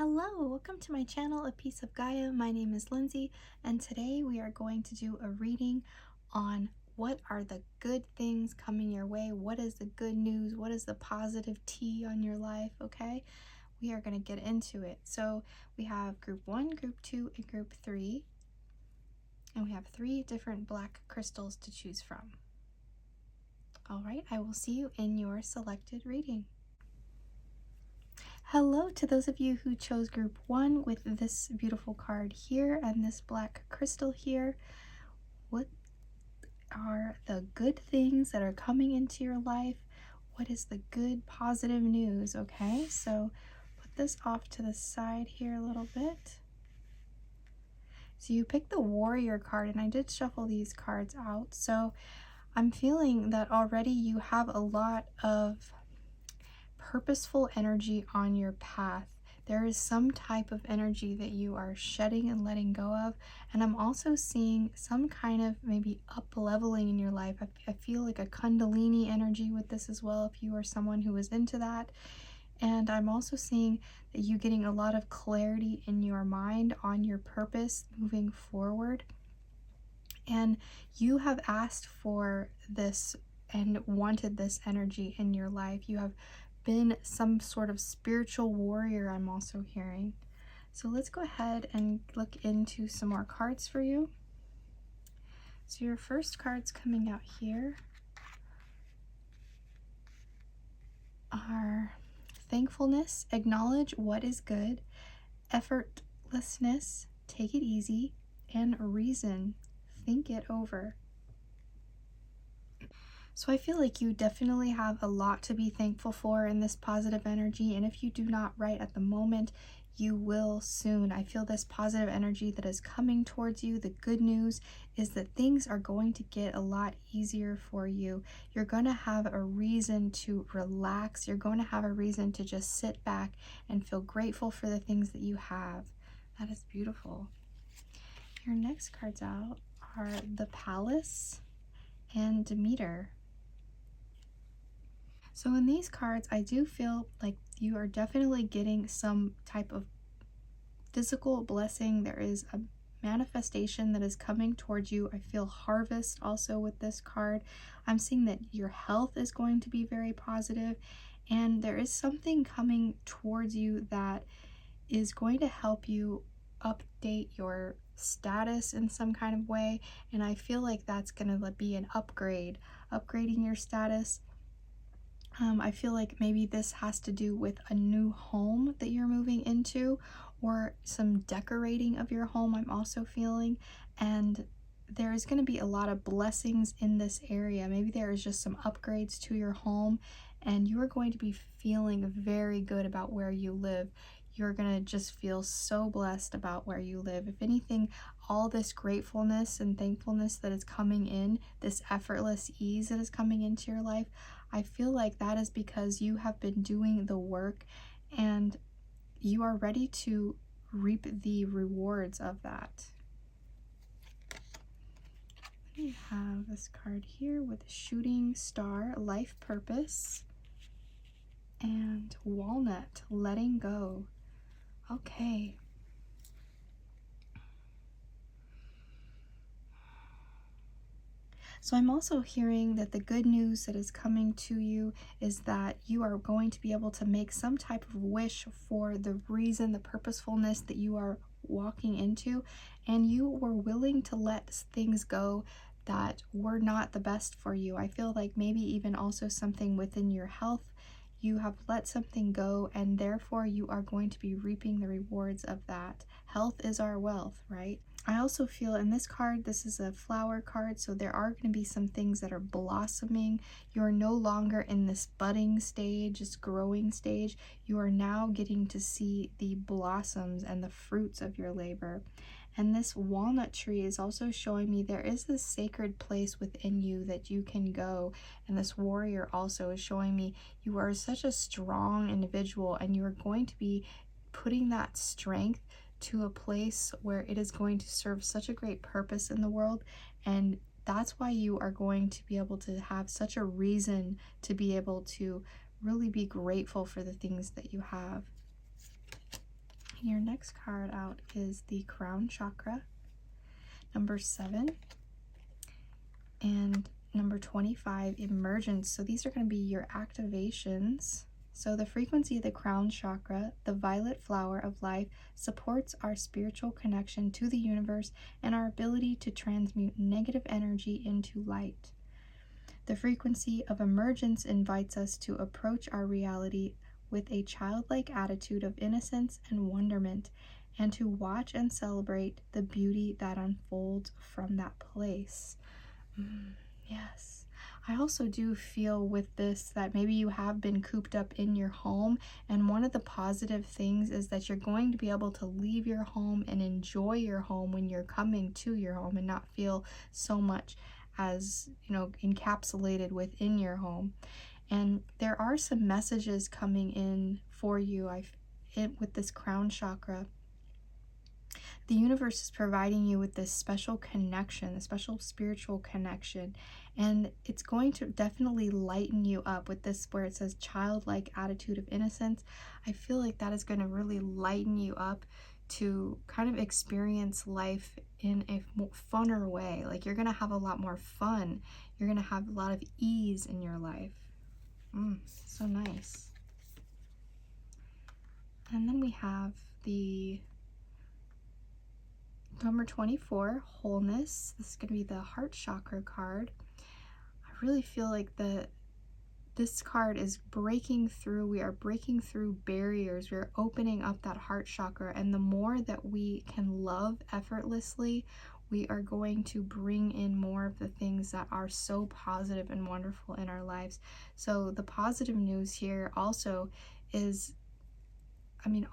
Hello, welcome to my channel, A Piece of Gaia. My name is Lindsay, and today we are going to do a reading on what are the good things coming your way, what is the good news, what is the positive tea on your life, okay? We are going to get into it. So we have group 1, group 2, and group 3, and we have 3 different black crystals to choose from. All right, I will see you in your selected reading. Hello to those of you who chose group 1 with this beautiful card here and this black crystal here. What are the good things that are coming into your life? What is the good positive news? Okay, so put this off to the side here a little bit. So you picked the warrior card, and I did shuffle these cards out. So I'm feeling that already you have a lot of purposeful energy on your path. There is some type of energy that you are shedding and letting go of, and I'm also seeing some kind of maybe up leveling in your life. I feel like a kundalini energy with this as well, if you are someone who is into that. And I'm also seeing that you getting a lot of clarity in your mind on your purpose moving forward, and you have asked for this and wanted this energy in your life. You have been some sort of spiritual warrior, I'm also hearing. So let's go ahead and look into some more cards for you. So your first cards coming out here are thankfulness, acknowledge what is good, effortlessness, take it easy, and reason, think it over. So I feel like you definitely have a lot to be thankful for in this positive energy, and if you do not right at the moment, you will soon. I feel this positive energy that is coming towards you. The good news is that things are going to get a lot easier for you. You're going to have a reason to relax. You're going to have a reason to just sit back and feel grateful for the things that you have. That is beautiful. Your next cards out are the Palace and Demeter. So in these cards, I do feel like you are definitely getting some type of physical blessing. There is a manifestation that is coming towards you. I feel harvest also with this card. I'm seeing that your health is going to be very positive, and there is something coming towards you that is going to help you update your status in some kind of way, and I feel like that's going to be an upgrading your status. I feel like maybe this has to do with a new home that you're moving into, or some decorating of your home, I'm also feeling, and there is going to be a lot of blessings in this area. Maybe there is just some upgrades to your home, and you are going to be feeling very good about where you live. You're going to just feel so blessed about where you live. If anything, all this gratefulness and thankfulness that is coming in, this effortless ease that is coming into your life, I feel like that is because you have been doing the work and you are ready to reap the rewards of that. We have this card here with shooting star, life purpose, and walnut, letting go. Okay. So I'm also hearing that the good news that is coming to you is that you are going to be able to make some type of wish for the reason, the purposefulness that you are walking into, and you were willing to let things go that were not the best for you. I feel like maybe even also something within your health. You have let something go, and therefore you are going to be reaping the rewards of that. Health is our wealth, right? I also feel in this card, this is a flower card, so there are going to be some things that are blossoming. You're no longer in this budding stage, this growing stage. You are now getting to see the blossoms and the fruits of your labor. And this walnut tree is also showing me there is this sacred place within you that you can go. And this warrior also is showing me you are such a strong individual, and you are going to be putting that strength to a place where it is going to serve such a great purpose in the world. And that's why you are going to be able to have such a reason to be able to really be grateful for the things that you have. Your next card out is the Crown Chakra, number 7, and number 25, Emergence. So these are going to be your activations. So the frequency of the Crown Chakra, the violet flower of life, supports our spiritual connection to the universe and our ability to transmute negative energy into light. The frequency of Emergence invites us to approach our reality with a childlike attitude of innocence and wonderment, and to watch and celebrate the beauty that unfolds from that place. Yes. I also do feel with this that maybe you have been cooped up in your home, and one of the positive things is that you're going to be able to leave your home and enjoy your home when you're coming to your home, and not feel so much as, encapsulated within your home. And there are some messages coming in for you with this Crown Chakra. The universe is providing you with this special connection, a special spiritual connection, and it's going to definitely lighten you up with this, where it says childlike attitude of innocence. I feel like that is going to really lighten you up to kind of experience life in a funner way. Like, you're going to have a lot more fun. You're going to have a lot of ease in your life. So nice. And then we have the number 24, Wholeness. This is going to be the Heart Chakra card. I really feel like this card is breaking through. We are breaking through barriers. We're opening up that heart chakra, and the more that we can love effortlessly, we are going to bring in more of the things that are so positive and wonderful in our lives. So the positive news here also is,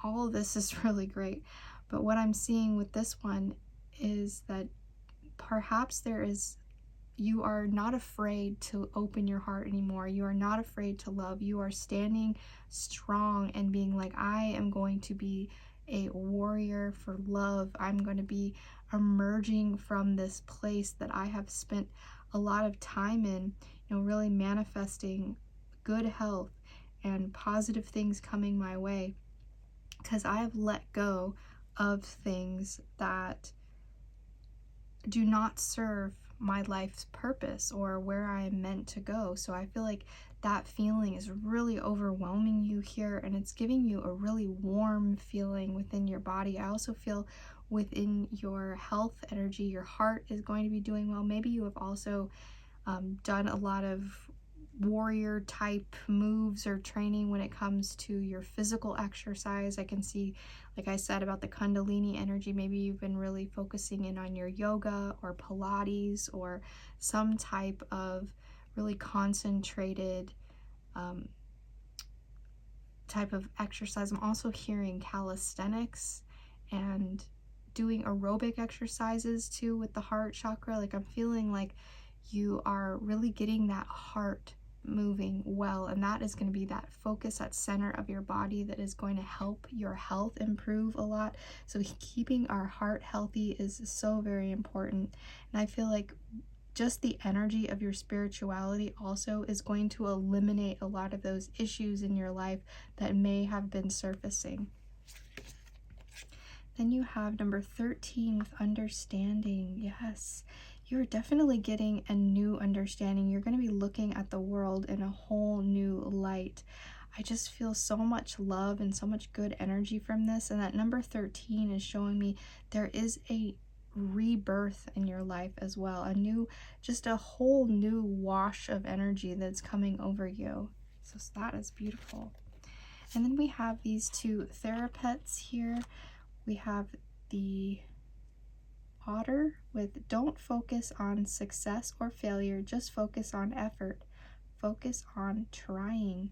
all of this is really great, but what I'm seeing with this one is that perhaps you are not afraid to open your heart anymore. You are not afraid to love. You are standing strong and being like, I am going to be a warrior for love. I'm going to be emerging from this place that I have spent a lot of time in, really manifesting good health and positive things coming my way, because I have let go of things that do not serve my life's purpose or where I am meant to go. So I feel like that feeling is really overwhelming you here, and it's giving you a really warm feeling within your body. I also feel within your health energy, your heart is going to be doing well. Maybe you have also done a lot of warrior type moves or training when it comes to your physical exercise. I can see, like I said, about the Kundalini energy, maybe you've been really focusing in on your yoga or Pilates or some type of really concentrated type of exercise. I'm also hearing calisthenics and doing aerobic exercises too with the heart chakra. Like, I'm feeling like you are really getting that heart moving well, and that is going to be that focus at center of your body that is going to help your health improve a lot. So keeping our heart healthy is so very important, and I feel like just the energy of your spirituality also is going to eliminate a lot of those issues in your life that may have been surfacing. Then you have number 13 with understanding. Yes, you're definitely getting a new understanding. You're going to be looking at the world in a whole new light. I just feel so much love and so much good energy from this. And that number 13 is showing me there is a rebirth in your life as well. Just a whole new wash of energy that's coming over you. So that is beautiful. And then we have these two therapeutes here. We have the Otter with don't focus on success or failure, just focus on effort. Focus on trying.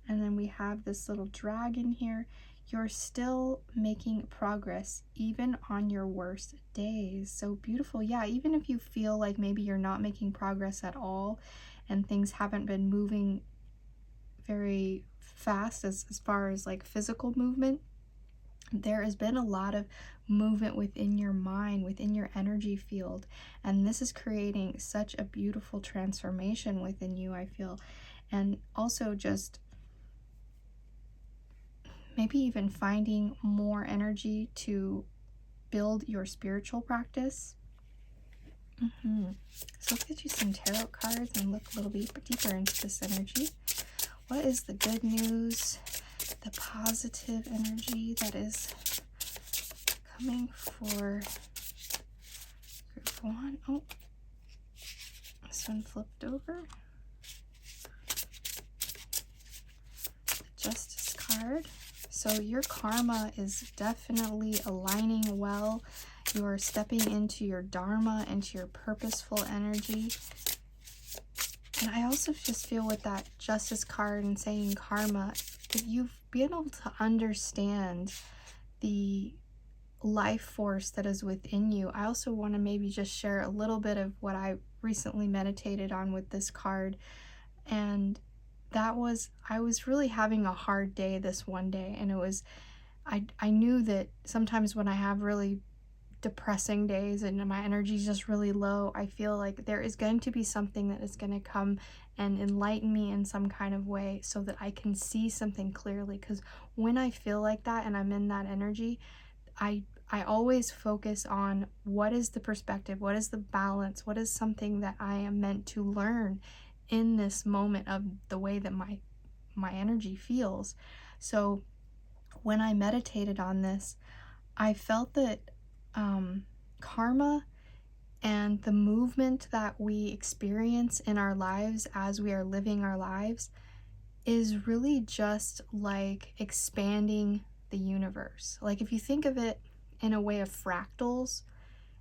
And then we have this little dragon here. You're still making progress even on your worst days. So beautiful. Yeah, even if you feel like maybe you're not making progress at all and things haven't been moving very fast as far as like physical movement, there has been a lot of movement within your mind, within your energy field, and this is creating such a beautiful transformation within you, I feel. And also just maybe even finding more energy to build your spiritual practice. So let's get you some tarot cards and look a little bit deeper into this energy. What is the good news, the positive energy that is coming for group one? Oh, this one flipped over. The Justice card. So your karma is definitely aligning well. You're stepping into your dharma, into your purposeful energy. And I also just feel with that Justice card and saying karma, that you've been able to understand the life force that is within you. I also want to maybe just share a little bit of what I recently meditated on with this card. And that was, I was really having a hard day this one day. And it was, I knew that sometimes when I have really depressing days and my energy is just really low, I feel like there is going to be something that is going to come and enlighten me in some kind of way so that I can see something clearly. Because when I feel like that and I'm in that energy, I always focus on what is the perspective, what is the balance, what is something that I am meant to learn in this moment of the way that my energy feels. So when I meditated on this, I felt that karma and the movement that we experience in our lives as we are living our lives is really just like expanding the universe. Like if you think of it in a way of fractals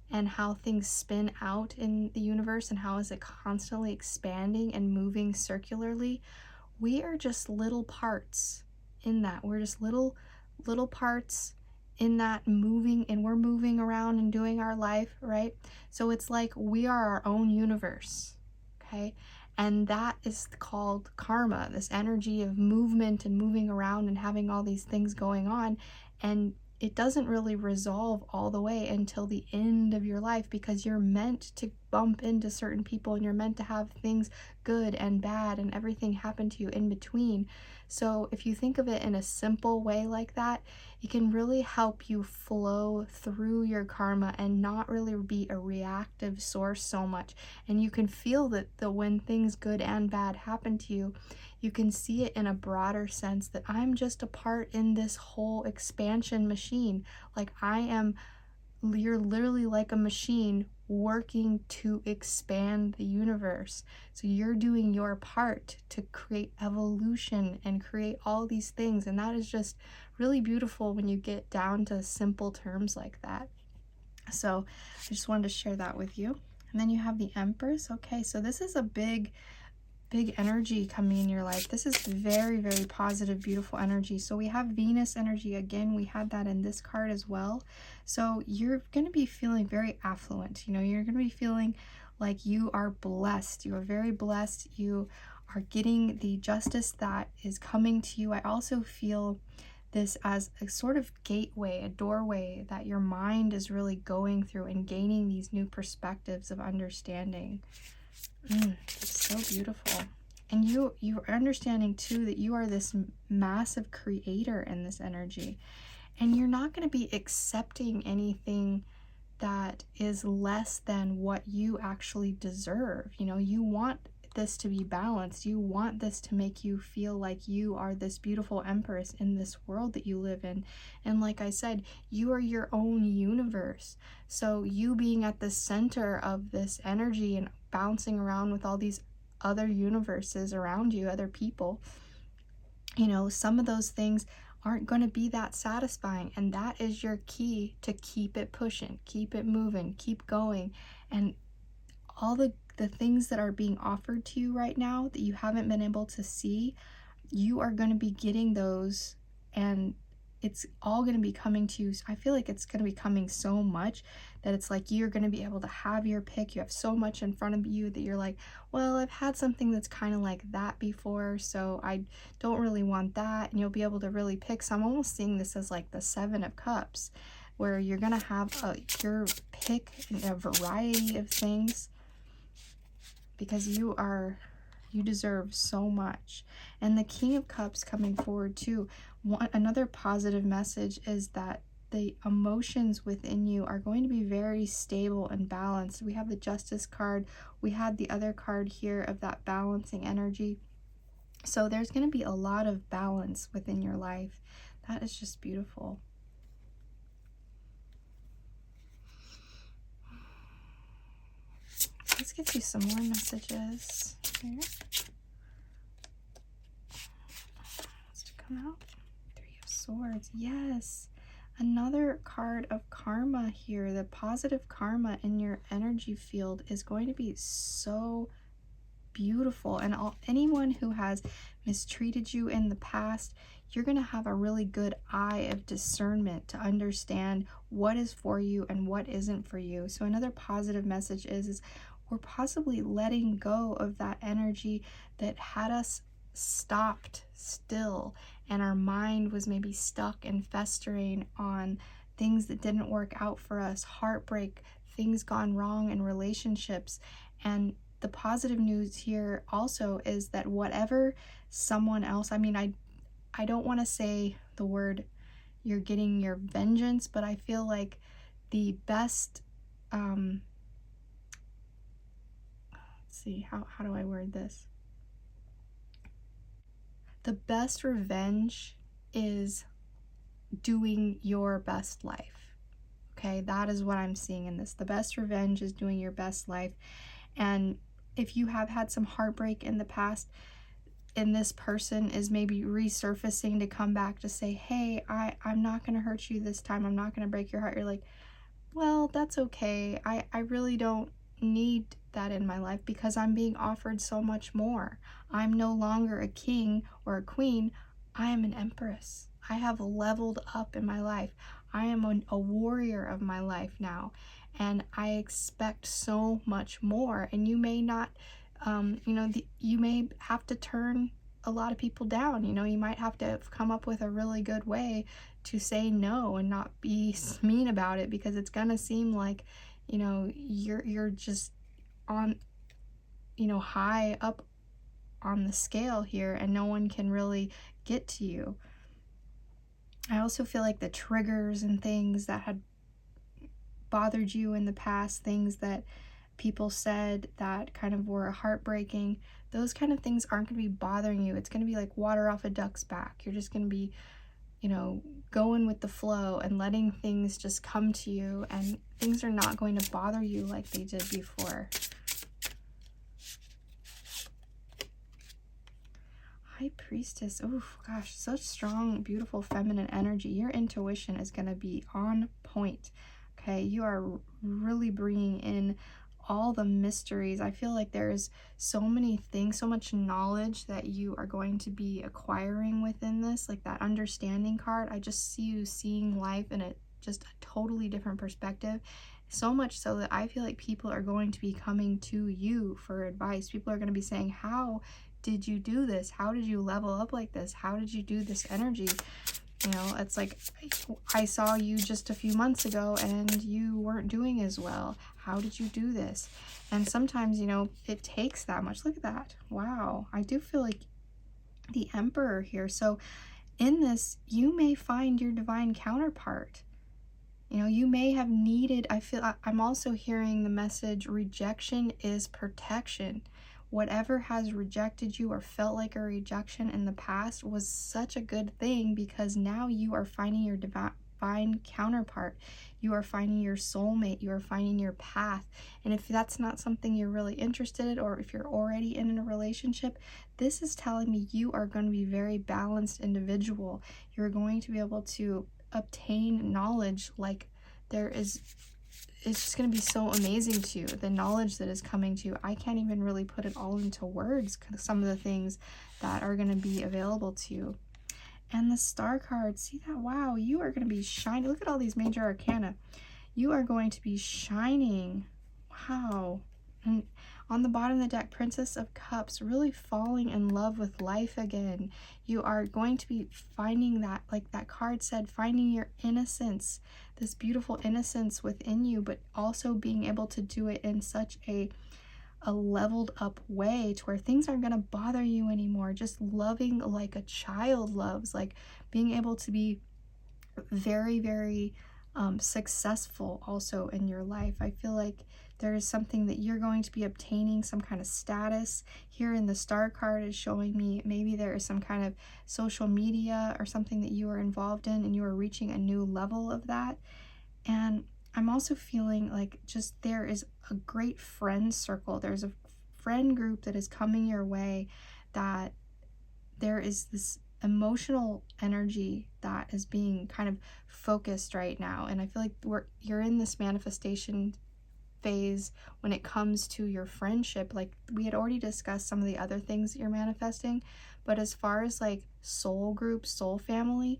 and how things spin out in the universe and how is it constantly expanding and moving circularly, we are just little parts in that. We're just little parts in that moving, and we're moving around and doing our life, right? So it's like we are our own universe, okay? And that is called karma, this energy of movement and moving around and having all these things going on. And it doesn't really resolve all the way until the end of your life, because you're meant to bump into certain people and you're meant to have things good and bad and everything happen to you in between. So if you think of it in a simple way like that, it can really help you flow through your karma and not really be a reactive source so much. And you can feel that when things good and bad happen to you, you can see it in a broader sense that I'm just a part in this whole expansion machine. Like you're literally like a machine working to expand the universe. So you're doing your part to create evolution and create all these things. And that is just really beautiful when you get down to simple terms like that. So I just wanted to share that with you. And then you have the Empress. Okay, so this is a big energy coming in your life. This is very, very positive, beautiful energy. So we have Venus energy again. We had that in this card as well. So you're going to be feeling very affluent. You know, you're going to be feeling like you are blessed. You are very blessed. You are getting the justice that is coming to you. I also feel this as a sort of gateway, a doorway that your mind is really going through and gaining these new perspectives of understanding. It's so beautiful. And you're understanding too that you are this massive creator in this energy, and you're not going to be accepting anything that is less than what you actually deserve. You know, you want this to be balanced. You want this to make you feel like you are this beautiful empress in this world that you live in. And like I said, you are your own universe. So you being at the center of this energy and bouncing around with all these other universes around you, other people, you know, some of those things aren't going to be that satisfying, and that is your key to keep it pushing, keep it moving, keep going. And all the things that are being offered to you right now that you haven't been able to see, you are going to be getting those, and it's all going to be coming to you. I feel like it's going to be coming so much that it's like you're going to be able to have your pick. You have so much in front of you that you're like, well, I've had something that's kind of like that before, so I don't really want that. And you'll be able to really pick. So I'm almost seeing this as like the Seven of Cups, where you're going to have your pick in a variety of things, because you are You deserve so much. And the King of Cups coming forward too. Another positive message is that the emotions within you are going to be very stable and balanced. We have the Justice card. We had the other card here of that balancing energy. So there's going to be a lot of balance within your life. That is just beautiful. Let's get you some more messages here. What's to come out? Three of Swords. Yes. Another card of karma here. The positive karma in your energy field is going to be so beautiful. And anyone who has mistreated you in the past, you're going to have a really good eye of discernment to understand what is for you and what isn't for you. So another positive message is we're possibly letting go of that energy that had us stopped still, and our mind was maybe stuck and festering on things that didn't work out for us, heartbreak, things gone wrong in relationships. And the positive news here also is that whatever someone else, I mean, I don't want to say the word you're getting your vengeance, but I feel like the best, let's see, how do I word this? The best revenge is doing your best life. Okay, that is what I'm seeing in this. The best revenge is doing your best life. And if you have had some heartbreak in the past, and this person is maybe resurfacing to come back to say, hey, I'm not going to hurt you this time. I'm not going to break your heart. You're like, well, that's okay. I really don't need that in my life because I'm being offered so much more. I'm no longer a king or a queen. I am an empress. I have leveled up in my life. I am a warrior of my life now, and I expect so much more. And you may not, you may have to turn a lot of people down. You might have to come up with a really good way to say no and not be mean about it, because it's gonna seem like, you're just on, high up on the scale here, and no one can really get to you. I also feel like the triggers and things that had bothered you in the past, things that people said that kind of were heartbreaking, those kind of things aren't going to be bothering you. It's going to be like water off a duck's back. You're just going to be, going with the flow and letting things just come to you, and things are not going to bother you like they did before. High Priestess. Oh gosh, such strong, beautiful feminine energy. Your intuition is going to be on point. Okay, you are really bringing in all the mysteries. I feel like there's so many things, so much knowledge that you are going to be acquiring within this, like that understanding card. I just see you seeing life in just a totally different perspective, so much so that I feel like people are going to be coming to you for advice. People are going to be saying, how did you do this? How did you level up like this? How did you do this energy? It's like, I saw you just a few months ago and you weren't doing as well. How did you do this? And sometimes, it takes that much. Look at that. Wow. I do feel like the Emperor here. So in this, you may find your divine counterpart. You may have needed, I'm also hearing the message, rejection is protection. Whatever has rejected you or felt like a rejection in the past was such a good thing, because now you are finding your divine counterpart. You are finding your soulmate. You are finding your path. And if that's not something you're really interested in, or if you're already in a relationship, this is telling me you are going to be a very balanced individual. You're going to be able to obtain knowledge like it's just going to be so amazing to you, the knowledge that is coming to you. I can't even really put it all into words, some of the things that are going to be available to you. And the Star card, see that? Wow, you are going to be shining. Look at all these major arcana. You are going to be shining. Wow. And on the bottom of the deck, Princess of Cups, really falling in love with life again. You are going to be finding that, like that card said, finding your innocence, this beautiful innocence within you, but also being able to do it in such a a leveled up way to where things aren't going to bother you anymore. Just loving like a child loves, like being able to be very, very successful also in your life. I feel like there is something that you're going to be obtaining, some kind of status. Here in the star card is showing me maybe there is some kind of social media or something that you are involved in and you are reaching a new level of that. And I'm also feeling like just there is a great friend circle. There's a friend group that is coming your way, that there is this emotional energy that is being kind of focused right now. And I feel like you're in this manifestation phase when it comes to your friendship. Like we had already discussed some of the other things that you're manifesting, but as far as like soul group, soul family,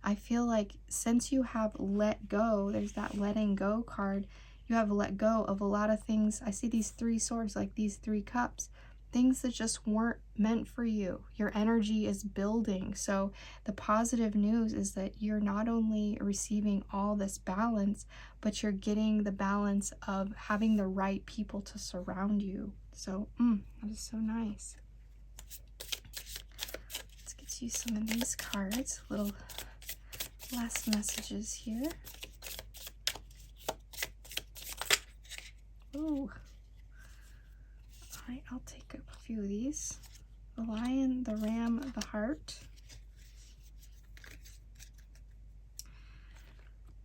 I feel like since you have let go, there's that letting go card, you have let go of a lot of things. I see these 3 swords, like these 3 cups, things that just weren't meant for you. Your energy is building. So the positive news is that you're not only receiving all this balance, but you're getting the balance of having the right people to surround you. So that is so nice. Let's get you some of these cards, little last messages here. Oh, I'll take a few of these. The lion, the ram, the heart.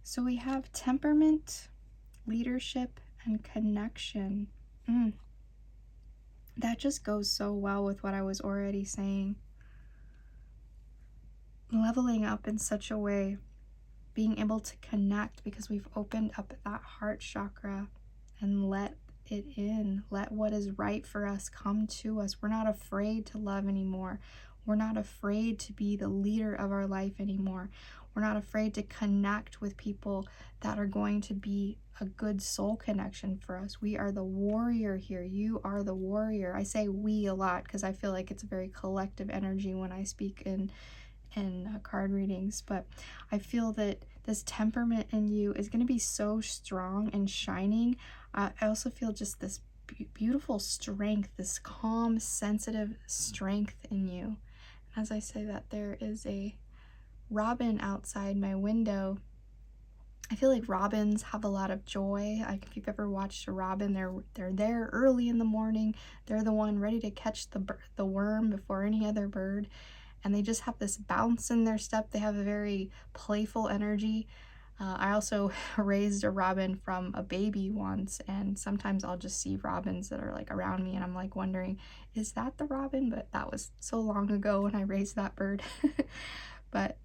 So we have temperament, leadership, and connection. That just goes so well with what I was already saying. Leveling up in such a way, being able to connect because we've opened up that heart chakra and let it in, let what is right for us come to us. We're not afraid to love anymore. We're not afraid to be the leader of our life anymore. We're not afraid to connect with people that are going to be a good soul connection for us. We are the warrior here. You are the warrior. I say we a lot because I feel like it's a very collective energy when I speak in card readings, but I feel that this temperament in you is going to be so strong and shining. I also feel just this beautiful strength, this calm, sensitive strength in you. As I say that, there is a robin outside my window. I feel like robins have a lot of joy. Like if you've ever watched a robin, they're there early in the morning. They're the one ready to catch the worm before any other bird. And they just have this bounce in their step. They have a very playful energy. I also raised a robin from a baby once, and sometimes I'll just see robins that are like around me and I'm like wondering, is that the robin? But that was so long ago when I raised that bird. But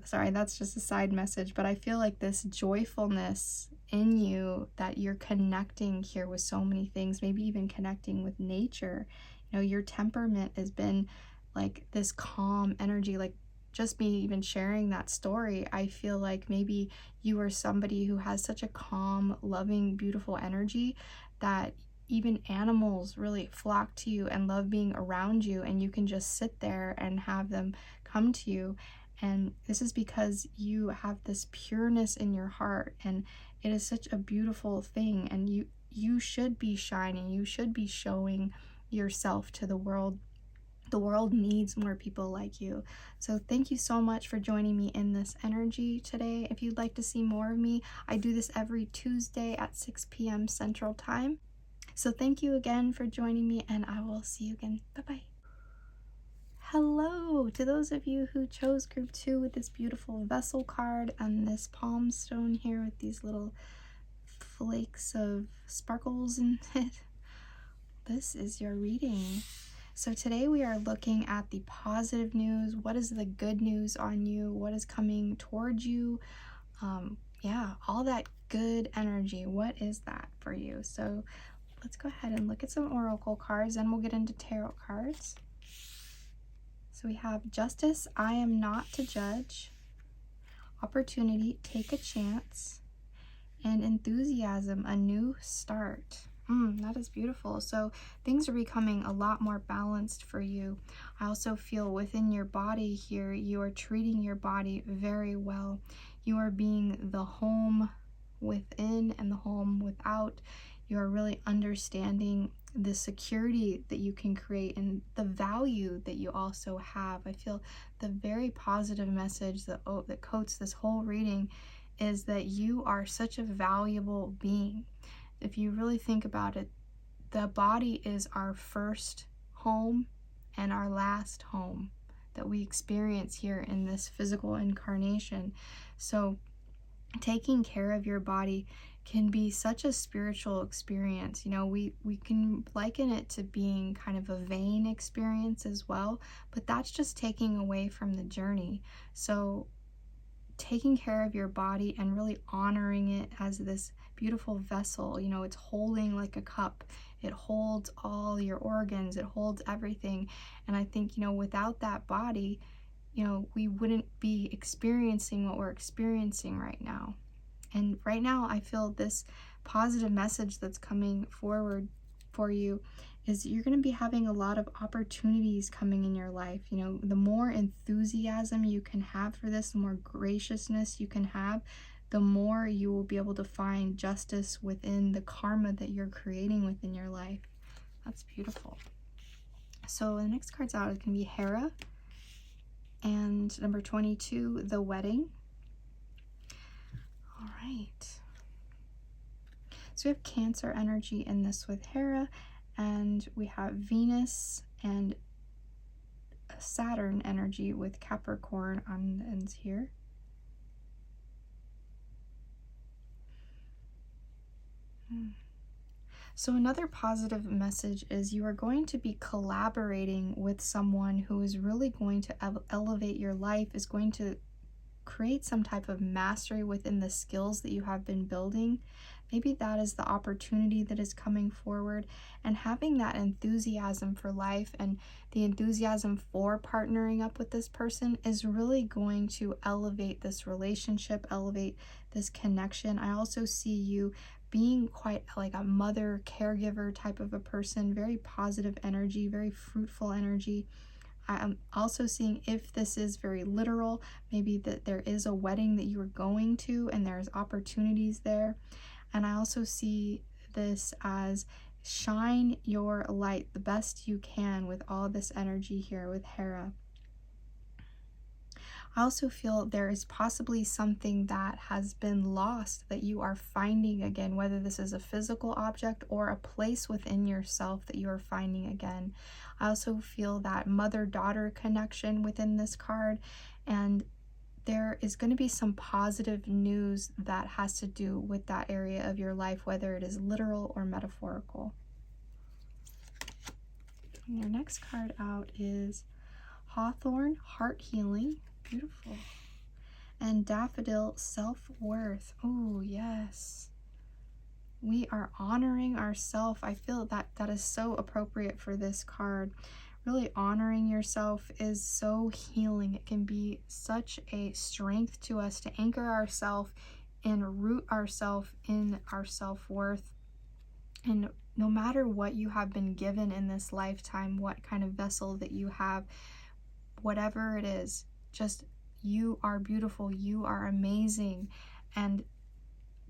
sorry, that's just a side message, but I feel like this joyfulness in you, that you're connecting here with so many things, maybe even connecting with nature. You know, your temperament has been like this calm energy. Like just me even sharing that story, I feel like maybe you are somebody who has such a calm, loving, beautiful energy that even animals really flock to you and love being around you, and you can just sit there and have them come to you. And this is because you have this pureness in your heart, and it is such a beautiful thing, and you should be shining. You should be showing yourself to the world. The world needs more people like you. So thank you so much for joining me in this energy today. If you'd like to see more of me, I do this every Tuesday at 6 p.m. Central Time. So thank you again for joining me, and I will see you again. Bye-bye. Hello to those of you who chose group 2 with this beautiful vessel card and this palm stone here with these little flakes of sparkles in it. This is your reading. So today we are looking at the positive news. What is the good news on you? What is coming towards you? Yeah, all that good energy. What is that for you? So let's go ahead and look at some oracle cards, and we'll get into tarot cards. So we have justice, I am not to judge. Opportunity, take a chance. And enthusiasm, a new start. That is beautiful. So things are becoming a lot more balanced for you. I also feel within your body here, you are treating your body very well. You are being the home within and the home without. You are really understanding the security that you can create and the value that you also have. I feel the very positive message that coats this whole reading is that you are such a valuable being. If you really think about it, the body is our first home and our last home that we experience here in this physical incarnation. So taking care of your body can be such a spiritual experience. You know, we can liken it to being kind of a vain experience as well, but that's just taking away from the journey. So taking care of your body and really honoring it as this beautiful vessel, you know, it's holding like a cup. It holds all your organs, it holds everything. And I think, you know, without that body, you know, we wouldn't be experiencing what we're experiencing right now. And right now, I feel this positive message that's coming forward for you is you're going to be having a lot of opportunities coming in your life. You know, the more enthusiasm you can have for this, the more graciousness you can have, the more you will be able to find justice within the karma that you're creating within your life. That's beautiful. So the next cards out is going to be Hera, and number 22, the wedding. All right. So we have Cancer energy in this with Hera, and we have Venus and Saturn energy with Capricorn on the ends here. So another positive message is you are going to be collaborating with someone who is really going to elevate your life, is going to create some type of mastery within the skills that you have been building. Maybe that is the opportunity that is coming forward, and having that enthusiasm for life and the enthusiasm for partnering up with this person is really going to elevate this relationship, elevate this connection. I also see you being quite like a mother caregiver type of a person, very positive energy, very fruitful energy. I'm also seeing, if this is very literal, maybe that there is a wedding that you are going to and there's opportunities there. And I also see this as shine your light the best you can with all this energy here with Hera. I also feel there is possibly something that has been lost that you are finding again, whether this is a physical object or a place within yourself that you are finding again. I also feel that mother-daughter connection within this card, and there is going to be some positive news that has to do with that area of your life, whether it is literal or metaphorical. And your next card out is Hawthorn, heart healing. Beautiful. And Daffodil, self-worth. Oh, yes. We are honoring ourselves. I feel that that is so appropriate for this card. Really honoring yourself is so healing. It can be such a strength to us to anchor ourselves and root ourselves in our self-worth. And no matter what you have been given in this lifetime, what kind of vessel that you have, whatever it is, just you are beautiful, you are amazing. And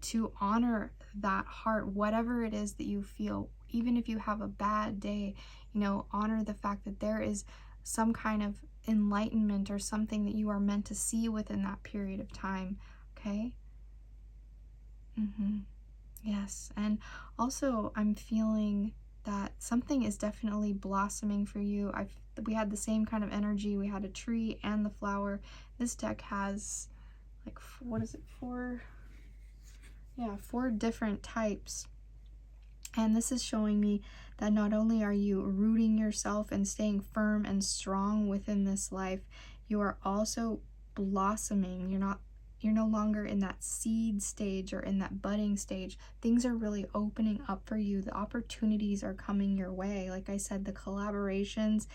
to honor that heart, whatever it is that you feel, even if you have a bad day, you know, honor the fact that there is some kind of enlightenment or something that you are meant to see within that period of time. Okay. Yes. And also I'm feeling that something is definitely blossoming for you. We had the same kind of energy. We had a tree and the flower. This deck has like, what is it, four different types. And this is showing me that not only are you rooting yourself and staying firm and strong within this life, you are also blossoming. You're no longer in that seed stage or in that budding stage. Things are really opening up for you. The opportunities are coming your way. Like I said, the collaborations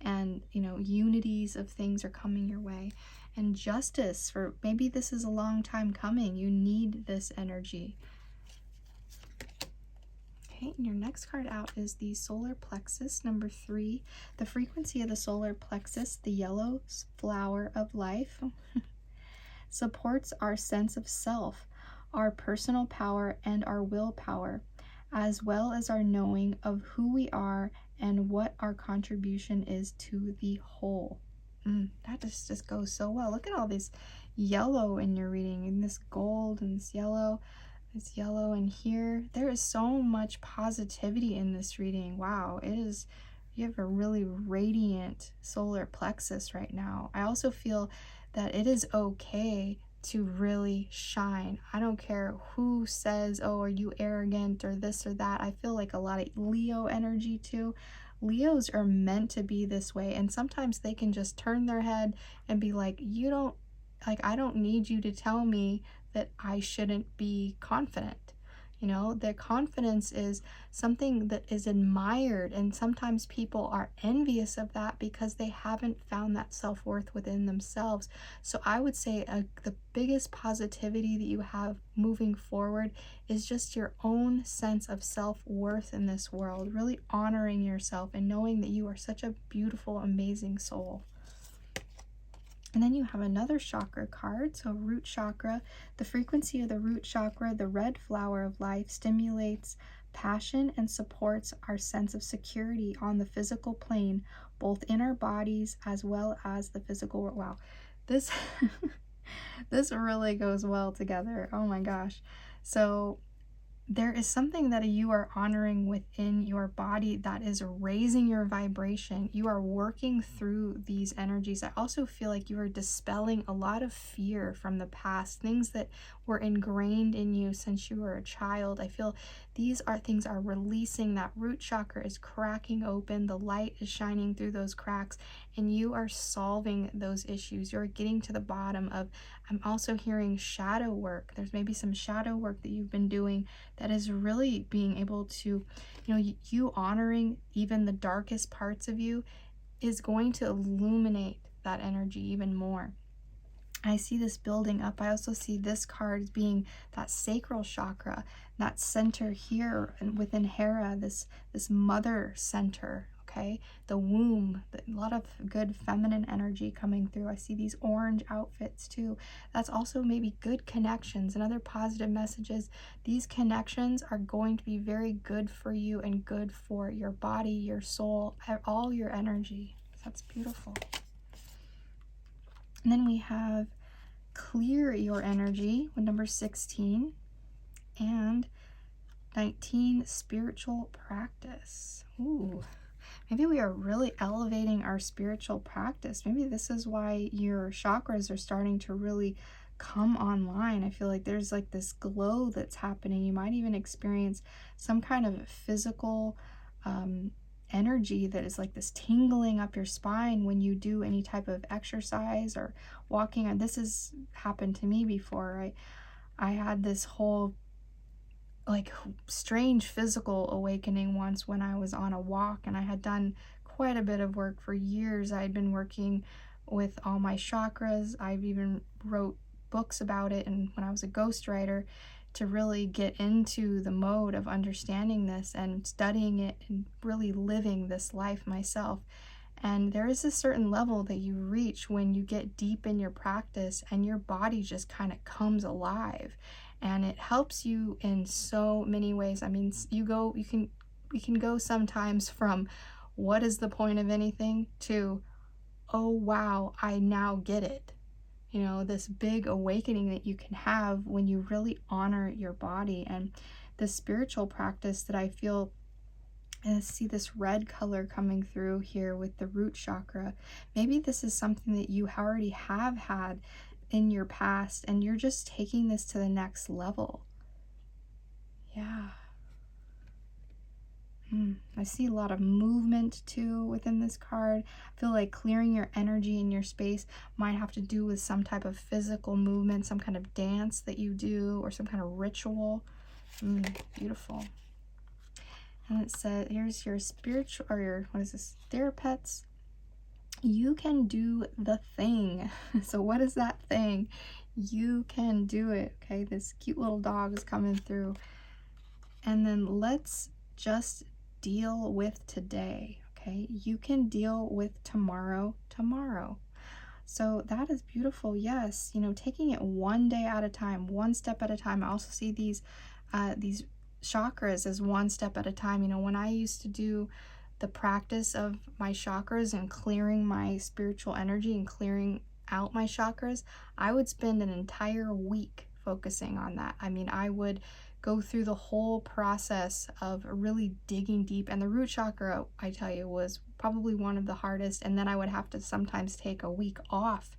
and, you know, unities of things are coming your way. And justice, for maybe this is a long time coming. You need this energy. Okay, and your next card out is the solar plexus, number 3. The frequency of the solar plexus, the yellow flower of life, supports our sense of self, our personal power, and our willpower. as well as our knowing of who we are and what our contribution is to the whole. That just goes so well. Look at all this yellow in your reading, and this gold and this yellow in here. There is so much positivity in this reading. Wow, it is, you have a really radiant solar plexus right now. I also feel that it is okay to really shine. I don't care who says, oh, are you arrogant or this or that. I feel like a lot of Leo energy too. Leos are meant to be this way, and sometimes they can just turn their head and be like, you don't, like, I don't need you to tell me that I shouldn't be confident. You know, their confidence is something that is admired, and sometimes people are envious of that because they haven't found that self-worth within themselves. So I would say the biggest positivity that you have moving forward is just your own sense of self-worth in this world, really honoring yourself and knowing that you are such a beautiful, amazing soul. And then you have another chakra card, so root chakra. The frequency of the root chakra, the red flower of life, stimulates passion and supports our sense of security on the physical plane, both in our bodies as well as the physical world. Wow, this this really goes well together. Oh my gosh. So there is something that you are honoring within your body that is raising your vibration. You are working through these energies. I also feel like you are dispelling a lot of fear from the past, things that were ingrained in you since you were a child. I feel these are things are releasing. That root chakra is cracking open. The light is shining through those cracks, and you are solving those issues. You're getting to the bottom of, I'm also hearing shadow work. There's maybe some shadow work that you've been doing that is really being able to, you know, you honoring even the darkest parts of you is going to illuminate that energy even more. I see this building up. I also see this card as being that sacral chakra, that center here within Hera, this mother center, okay? The womb, a lot of good feminine energy coming through. I see these orange outfits too. That's also maybe good connections and other positive messages. These connections are going to be very good for you and good for your body, your soul, all your energy. That's beautiful. And then we have clear your energy with number 16 and 19, spiritual practice. Ooh, maybe we are really elevating our spiritual practice. Maybe this is why your chakras are starting to really come online. I feel like there's like this glow that's happening. You might even experience some kind of physical energy that is like this tingling up your spine when you do any type of exercise or walking. And this has happened to me before, right? I had this whole like strange physical awakening once when I was on a walk, and I had done quite a bit of work for years. I had been working with all my chakras. I've even wrote books about it, and when I was a ghostwriter, to really get into the mode of understanding this and studying it and really living this life myself. And there is a certain level that you reach when you get deep in your practice and your body just kind of comes alive, and it helps you in so many ways. I mean, we can go sometimes from what is the point of anything to, oh wow, I now get it. You know, this big awakening that you can have when you really honor your body. And the spiritual practice that I feel, and I see this red color coming through here with the root chakra. Maybe this is something that you already have had in your past, and you're just taking this to the next level. Yeah. I see a lot of movement too within this card. I feel like clearing your energy in your space might have to do with some type of physical movement, some kind of dance that you do, or some kind of ritual. Beautiful. And it says, here's your spiritual, or your, what is this, therapets. You can do the thing. So what is that thing? You can do it, okay? This cute little dog is coming through. And then let's just deal with today, okay? You can deal with tomorrow. So that is beautiful. Yes, you know, taking it one day at a time, one step at a time. I also see these chakras is one step at a time. You know, when I used to do the practice of my chakras and clearing my spiritual energy and clearing out my chakras, I would spend an entire week focusing on that. I mean, I would go through the whole process of really digging deep, and the root chakra, I tell you, was probably one of the hardest. And then I would have to sometimes take a week off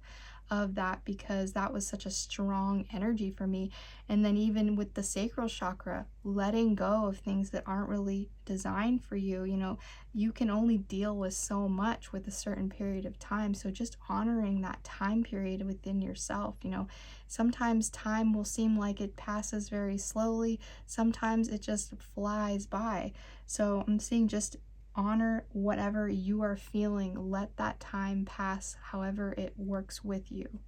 of that because that was such a strong energy for me. And then even with the sacral chakra, letting go of things that aren't really designed for you. You know, you can only deal with so much with a certain period of time. So just honoring that time period within yourself. You know, sometimes time will seem like it passes very slowly, sometimes it just flies by. So I'm seeing just honor whatever you are feeling. Let that time pass however it works with you.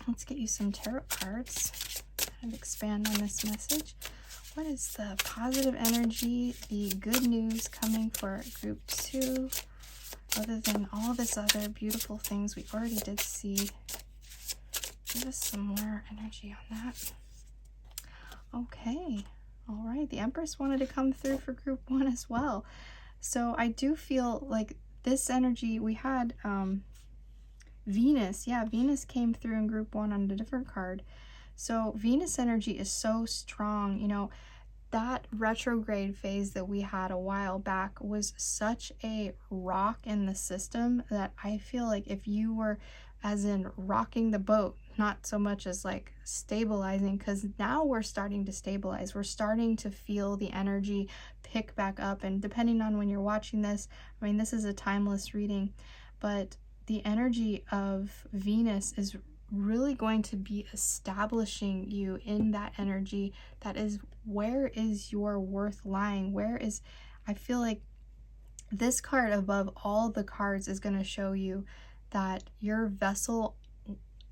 Let's get you some tarot cards and expand on this message. What is the positive energy, the good news coming for group 2, other than all this other beautiful things we already did see? Give us some more energy on that. Okay. All right, the Empress wanted to come through for group 1 as well. So I do feel like this energy, we had Venus. Yeah, Venus came through in group 1 on a different card. So Venus energy is so strong. You know, that retrograde phase that we had a while back was such a rock in the system that I feel like if you were, as in rocking the boat, not so much as like stabilizing, because now we're starting to stabilize. We're starting to feel the energy pick back up. And depending on when you're watching this, I mean, this is a timeless reading, but the energy of Venus is really going to be establishing you in that energy. That is, where is your worth lying? Where is, I feel like this card above all the cards is going to show you that your vessel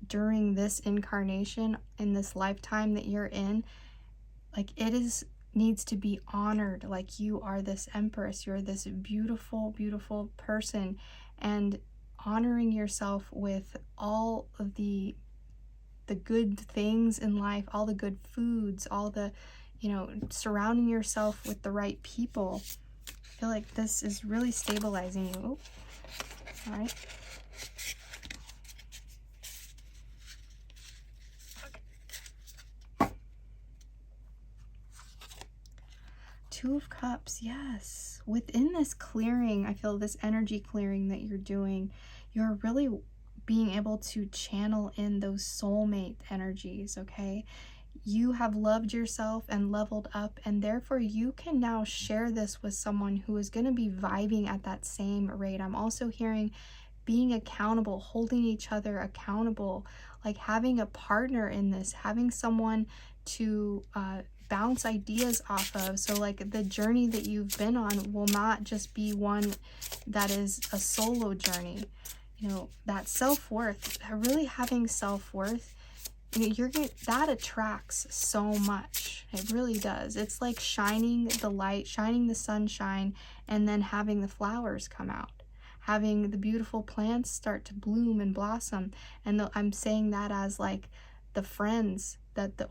during this incarnation, in this lifetime that you're in, like it is needs to be honored. Like you are this Empress, you're this beautiful, beautiful person, and honoring yourself with all of the good things in life, all the good foods, all the, you know, surrounding yourself with the right people. I feel like this is really stabilizing you. Oh, all right. Two of Cups, yes. Within this clearing, I feel this energy clearing that you're doing, you're really being able to channel in those soulmate energies, okay? You have loved yourself and leveled up, and therefore you can now share this with someone who is going to be vibing at that same rate. I'm also hearing being accountable, holding each other accountable, like having a partner in this, having someone to bounce ideas off of. So like the journey that you've been on will not just be one that is a solo journey. You know, that self-worth, really having self-worth, you know, that attracts so much. It really does. It's like shining the light, shining the sunshine, and then having the flowers come out, having the beautiful plants start to bloom and blossom. And I'm saying that as like the friends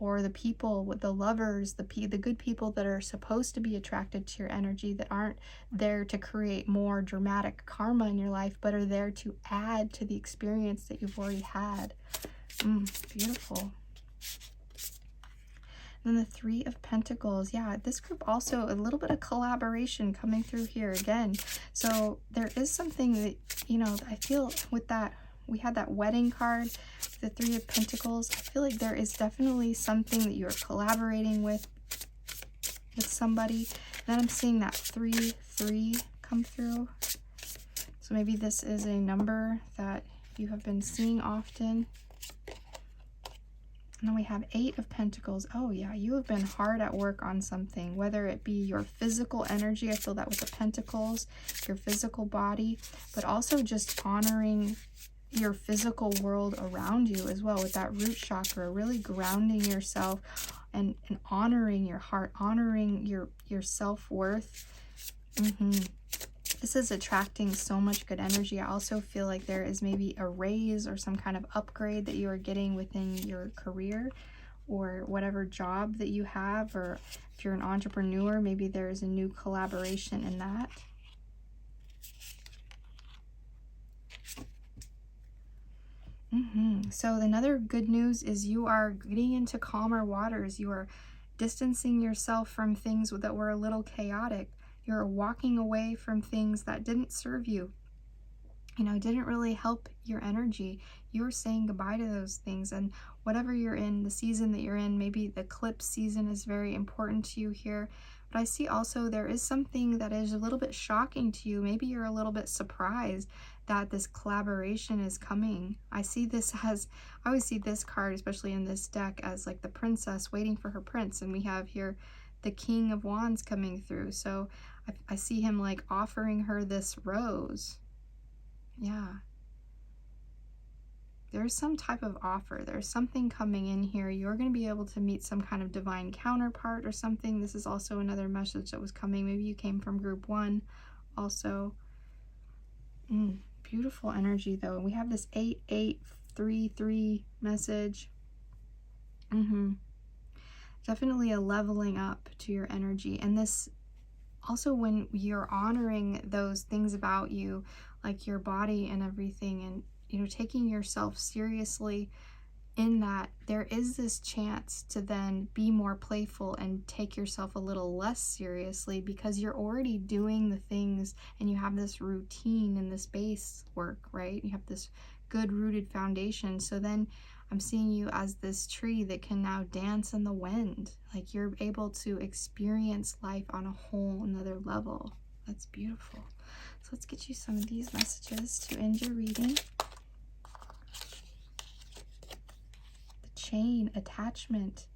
or the people, with the lovers, the good people that are supposed to be attracted to your energy, that aren't there to create more dramatic karma in your life, but are there to add to the experience that you've already had. Beautiful. Then the Three of Pentacles. Yeah, this group also a little bit of collaboration coming through here again. So there is something that, you know, I feel with that, we had that wedding card, the Three of Pentacles. I feel like there is definitely something that you're collaborating with somebody. Then I'm seeing that 3-3 come through. So maybe this is a number that you have been seeing often. And then we have 8 of Pentacles. Oh yeah, you have been hard at work on something, whether it be your physical energy, I feel that with the Pentacles, your physical body, but also just honoring your physical world around you as well with that root chakra, really grounding yourself and honoring your heart, honoring your self-worth. This is attracting so much good energy. I also feel like there is maybe a raise or some kind of upgrade that you are getting within your career or whatever job that you have, or if you're an entrepreneur, maybe there's a new collaboration in that. So another good news is you are getting into calmer waters. You are distancing yourself from things that were a little chaotic. You're walking away from things that didn't serve you, didn't really help your energy. You're saying goodbye to those things. And whatever you're in, the season that you're in, maybe the eclipse season is very important to you here. But I see also there is something that is a little bit shocking to you. Maybe you're a little bit surprised that this collaboration is coming. I always see this card, especially in this deck, as like the princess waiting for her prince. And we have here the King of Wands coming through. So I see him like offering her this rose. Yeah. There's some type of offer. There's something coming in here. You're going to be able to meet some kind of divine counterpart or something. This is also another message that was coming. Maybe you came from group 1 also. Beautiful energy though. We have this 8833 message. Definitely a leveling up to your energy. And this also, when you're honoring those things about you, like your body and everything, and taking yourself seriously in that, there is this chance to then be more playful and take yourself a little less seriously, because you're already doing the things and you have this routine and this base work, right? You have this good rooted foundation. So then I'm seeing you as this tree that can now dance in the wind. Like you're able to experience life on a whole another level. That's beautiful. So let's get you some of these messages to end your reading. The chain, attachment.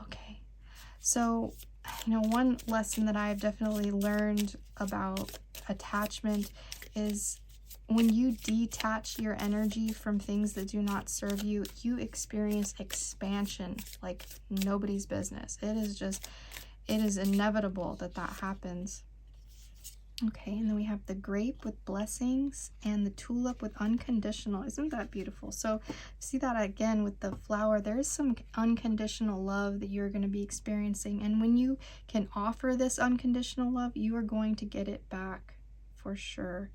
Okay. So, one lesson that I've definitely learned about attachment is when you detach your energy from things that do not serve you, you experience expansion like nobody's business. It is inevitable that happens. Okay, and then we have the grape with blessings and the tulip with unconditional. Isn't that beautiful? So see that again with the flower. There is some unconditional love that you're going to be experiencing. And when you can offer this unconditional love, you are going to get it back for sure.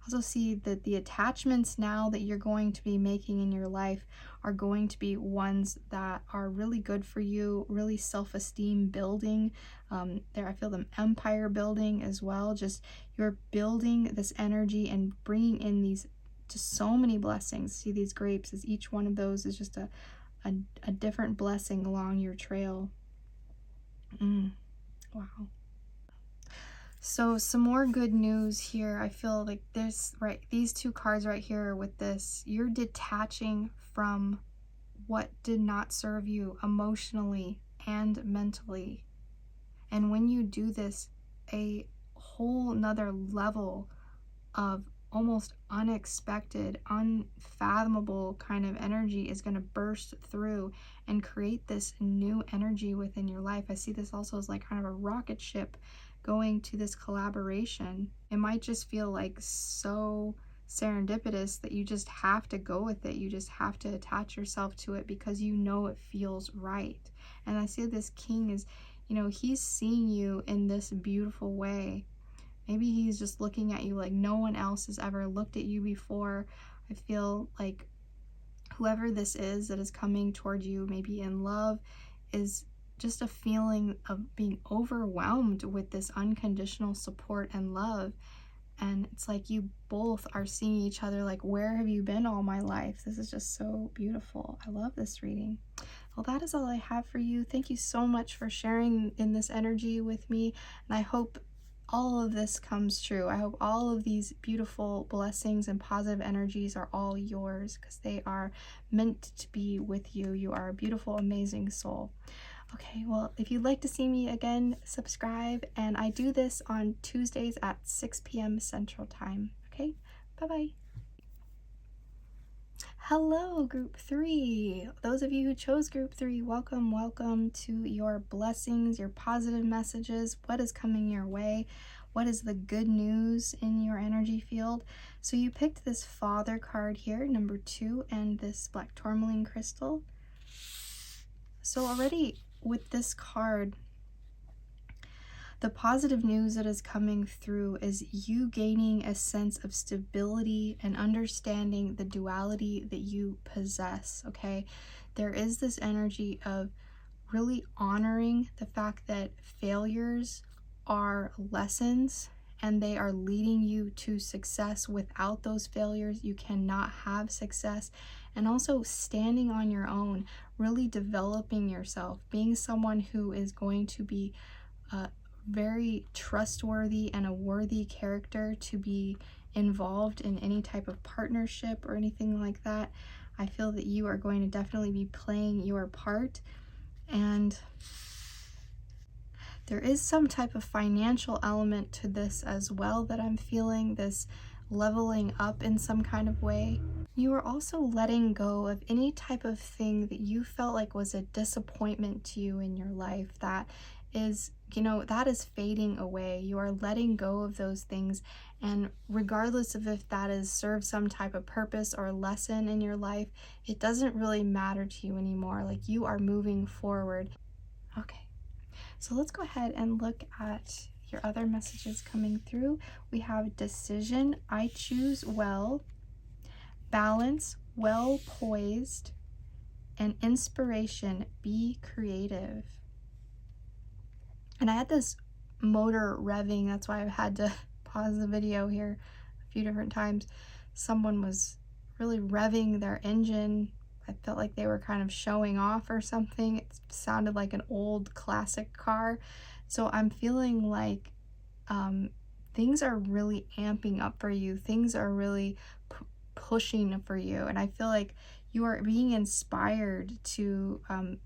Also see that the attachments now that you're going to be making in your life are going to be ones that are really good for you, really self-esteem building. I feel them empire building as well. Just you're building this energy and bringing in these just so many blessings. See these grapes, as each one of those is just a different blessing along your trail. Wow. So some more good news here. I feel like these two cards right here with this, you're detaching from what did not serve you emotionally and mentally. And when you do this, a whole nother level of almost unexpected, unfathomable kind of energy is going to burst through and create this new energy within your life. I see this also as like kind of a rocket ship going to this collaboration. It might just feel like so serendipitous that you just have to go with it. You just have to attach yourself to it because it feels right. And I see this king is, he's seeing you in this beautiful way. Maybe he's just looking at you like no one else has ever looked at you before. I feel like whoever this is that is coming toward you, maybe in love, is just a feeling of being overwhelmed with this unconditional support and love. And it's like you both are seeing each other like, where have you been all my life? This is just so beautiful. I love this reading. Well, that is all I have for you. Thank you so much for sharing in this energy with me. And I hope all of this comes true. I hope all of these beautiful blessings and positive energies are all yours, because they are meant to be with you. You are a beautiful, amazing soul. Okay, well, if you'd like to see me again, subscribe, and I do this on Tuesdays at 6 p.m. Central Time. Okay, bye-bye. Hello, Group 3. Those of you who chose Group 3, welcome, welcome to your blessings, your positive messages. What is coming your way? What is the good news in your energy field? So you picked this Father card here, number 2, and this black tourmaline crystal. So already with this card, the positive news that is coming through is you gaining a sense of stability and understanding the duality that you possess, okay? There is this energy of really honoring the fact that failures are lessons and they are leading you to success. Without those failures, you cannot have success. And also standing on your own, really developing yourself, being someone who is going to be very trustworthy and a worthy character to be involved in any type of partnership or anything like that. I feel that you are going to definitely be playing your part, and there is some type of financial element to this as well that I'm feeling, this leveling up in some kind of way. You are also letting go of any type of thing that you felt like was a disappointment to you in your life that is, that is fading away. You are letting go of those things, and regardless of if that is serve some type of purpose or lesson in your life, it doesn't really matter to you anymore. Like, you are moving forward. Okay, so let's go ahead and look at your other messages coming through. We have decision, I choose well, balance, well poised, and inspiration, be creative. And I had this motor revving, that's why I've had to pause the video here a few different times. Someone was really revving their engine. I felt like they were kind of showing off or something. It sounded like an old classic car. So I'm feeling like things are really amping up for you. Things are really pushing for you. And I feel like you are being inspired to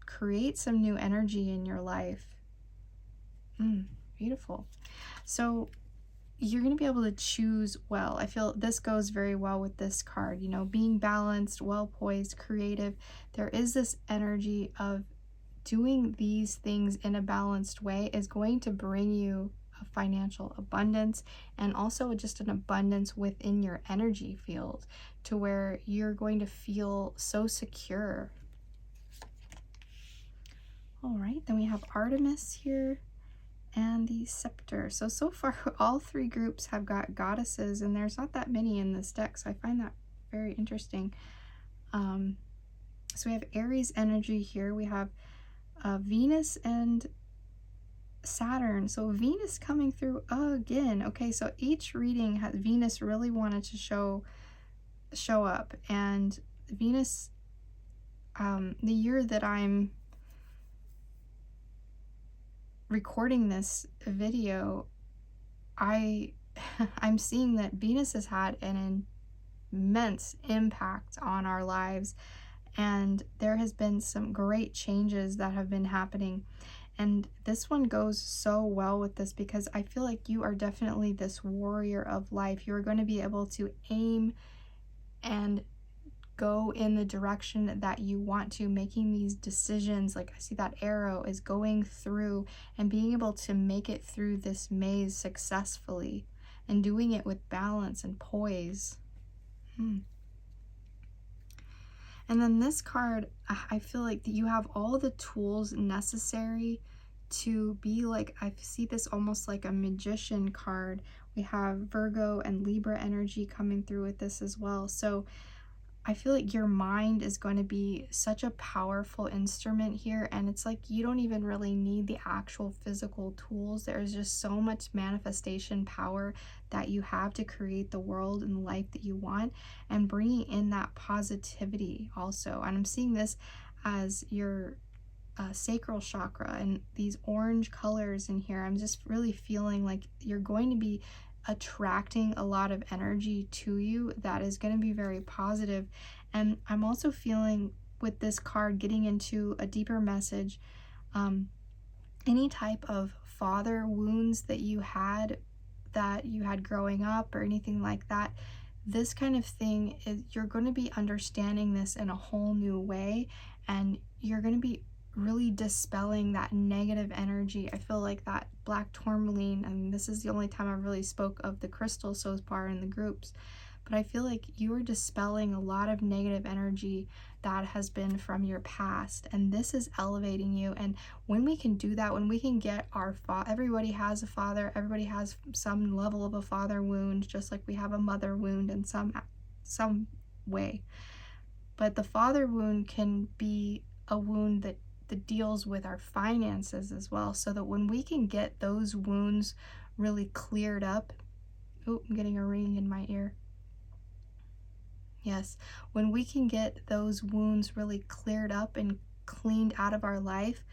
create some new energy in your life. Beautiful. So you're going to be able to choose well. I feel this goes very well with this card, being balanced, well poised, creative. There is this energy of doing these things in a balanced way is going to bring you a financial abundance, and also just an abundance within your energy field to where you're going to feel so secure. All right, then we have Artemis here and the scepter. So far all three groups have got goddesses, and there's not that many in this deck, so I find that very interesting. So we have Aries energy here. We have Venus and Saturn. So Venus coming through again. Okay, so each reading has Venus really wanted to show up, and Venus, the year that I'm recording this video, I'm seeing that Venus has had an immense impact on our lives, and there has been some great changes that have been happening. And this one goes so well with this because I feel like you are definitely this warrior of life. You're going to be able to aim and go in the direction that you want to, making these decisions. Like, I see that arrow is going through and being able to make it through this maze successfully and doing it with balance and poise. And then this card, I feel like that you have all the tools necessary to be like, I see this almost like a magician card. We have Virgo and Libra energy coming through with this as well. So I feel like your mind is going to be such a powerful instrument here, and it's like you don't even really need the actual physical tools. There's just so much manifestation power that you have to create the world and the life that you want, and bringing in that positivity also. And I'm seeing this as your sacral chakra and these orange colors in here. I'm just really feeling like you're going to be attracting a lot of energy to you that is going to be very positive. And I'm also feeling with this card getting into a deeper message, any type of father wounds that you had growing up or anything like that, this kind of thing is, you're going to be understanding this in a whole new way, and you're going to be really dispelling that negative energy. I feel like that black tourmaline, and this is the only time I really spoke of the crystal so far in the groups, but I feel like you are dispelling a lot of negative energy that has been from your past, and this is elevating you. And when we can do that, when we can get our everybody has a father, everybody has some level of a father wound, just like we have a mother wound in some way. But the father wound can be a wound that deals with our finances as well, so that when we can get those wounds really cleared up. Oh, I'm getting a ring in my ear. Yes, when we can get those wounds really cleared up and cleaned out of our life,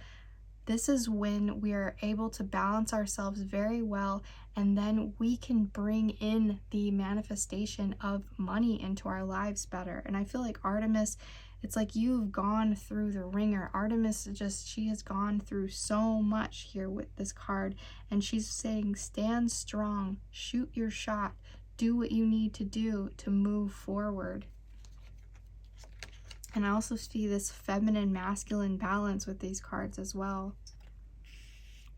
this is when we are able to balance ourselves very well, and then we can bring in the manifestation of money into our lives better. And I feel like Artemis, it's like you've gone through the ringer. Artemis, she has gone through so much here with this card, and she's saying, stand strong, shoot your shot, do what you need to do to move forward. And I also see this feminine masculine balance with these cards as well.